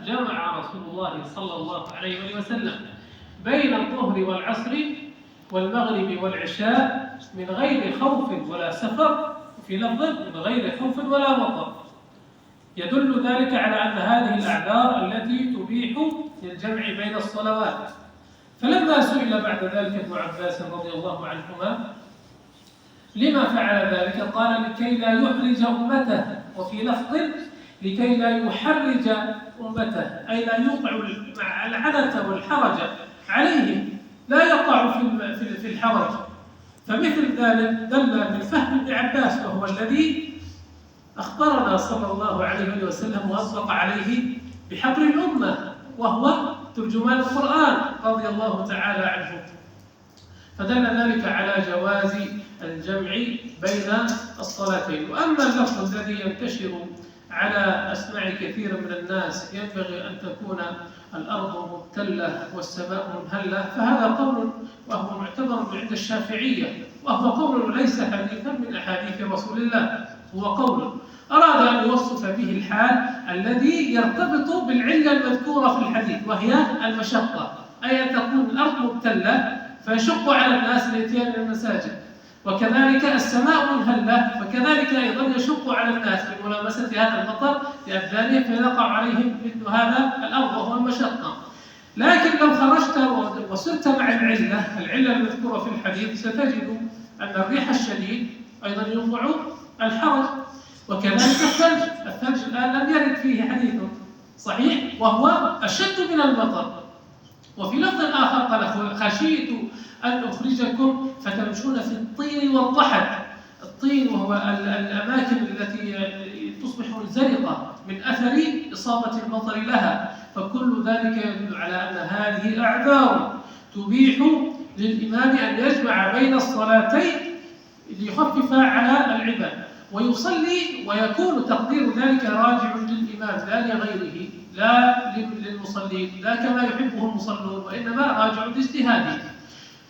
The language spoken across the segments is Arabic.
جمع رسول الله صلى الله عليه وسلم بين الظهر والعصر والمغرب والعشاء من غير خوف ولا سفر، في لفظ من غير خوف ولا مطر، يدل ذلك على أن هذه الأعذار التي تبيح الجمع بين الصلوات. فلما سئل بعد ذلك ابن عباس رضي الله عنهما لما فعل ذلك، قال لكي لا يحرج أمته، وفي لفظ لكي لا يحرج أمته، أي لا يوقع العنة والحرج عليهم، لا يقع في الحرج. فمثل ذلك دل بالفهم ابن عباس، وهو الذي أخبرنا صلى الله عليه وسلم وأصدق عليه بحبر الأمة، وهو ترجمان القرآن رضي الله تعالى عنه. فدل ذلك على جواز الجمع بين الصلاتين. وأما اللفظ الذي ينتشر على أسماع كثير من الناس، ينبغي أن تكون الأرض مبتلة والسماء منهلة، فهذا قول وهو معتبر عند الشافعية، وهو قول ليس حديثا من أحاديث رسول الله، هو قول أراد أن يوصف به الحال الذي يرتبط بالعلة المذكورة في الحديث، وهي المشقة، أي أن تكون الأرض مبتلة فيشق على الناس الاتيان إلى المساجد، وكذلك السماء منهلة، فكذلك أيضا يشق على الناس بملامسة هذا المطر بأبدانهم فيقع عليهم مثل هذا الأرض وهو المشقة. لكن لو خرجت وسرت مع العلة المذكورة في الحديث، ستجد أن الريح الشديد أيضا يوقع الحرج، وكذلك الثلج الآن لم يرد فيه حديث صحيح وهو أشد من المطر. وفي لفظ آخر قال خشيت أن أخرجكم فتمشون في الطين والضحك. الطين وهو الأماكن التي تصبح منزلقة من أثر إصابة المطر لها، فكل ذلك يدل على أن هذه أعذار تبيح للإمام أن يجمع بين الصلاتين ليخفف على العباد ويصلي، ويكون تقدير ذلك راجع للإمام لا لغيره، لا للمصلين، لا كما يحبه المصلون، وإنما راجع لاجتهاده.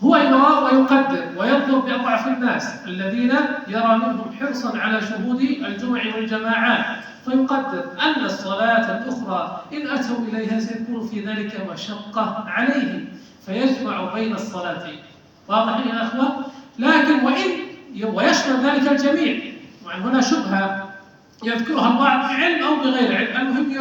هو يرى ويقدر وينظر بأضعف الناس الذين يرى منهم حرصا على شهود الجمع والجماعات، فيقدر أن الصلاة الأخرى إن أتوا إليها سيكون في ذلك مشقة عليهم، فيجمع بين الصلاتين. واضح يا أخوة؟ لكن ويشمل ذلك الجميع، وعن هنا شبهة يذكرها البعض بعلم أو بغير علم، المهم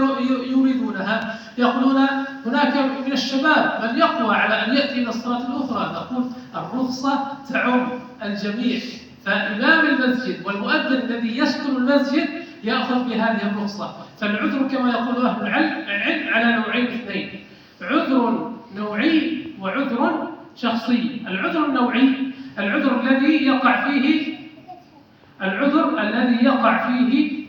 يريدونها، يقولون هناك من الشباب من يقوى على أن يأتي إلى الصلاة الأخرى. نقول الرخصة تعم الجميع، فإمام المسجد والمؤذن الذي يسكن المسجد يأخذ بهذه الرخصة. فالعذر كما يقول أهل العلم على نوعين اثنين، عذر نوعي وعذر شخصي. العذر النوعي العذر الذي يقع فيه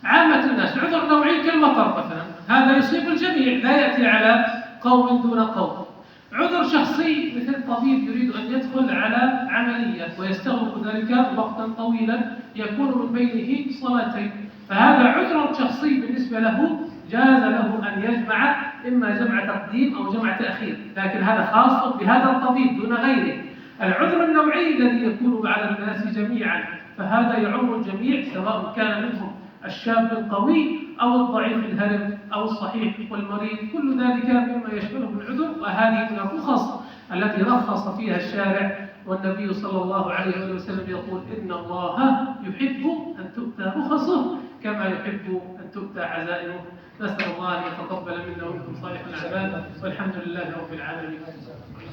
عامة الناس، عذر نوعي كالمطر مثلا، هذا يصيب الجميع لا يأتي على قوم دون قوم. عذر شخصي مثل طبيب يريد أن يدخل على عملية ويستغرق ذلك وقتا طويلا يكون من بينه صلاتين، فهذا عذر شخصي بالنسبة له، جاز له أن يجمع إما جمع تقديم أو جمع تأخير، لكن هذا خاص بهذا الطبيب دون غيره. العذر النوعي الذي يكون على الناس جميعا، فهذا يعم الجميع سواء كان منهم الشاب القوي أو الضعيف الهرم أو الصحيح والمريض، كل ذلك مما يشمله العذر. وهذه من الرخص التي رخص فيها الشارع، والنبي صلى الله عليه وسلم يقول إن الله يحب أن تؤتى رخصه كما يحب أن تؤتى عزائمه. نسأل الله أن يتقبل منا ومنكم صالح الأعمال، والحمد لله رب العالمين.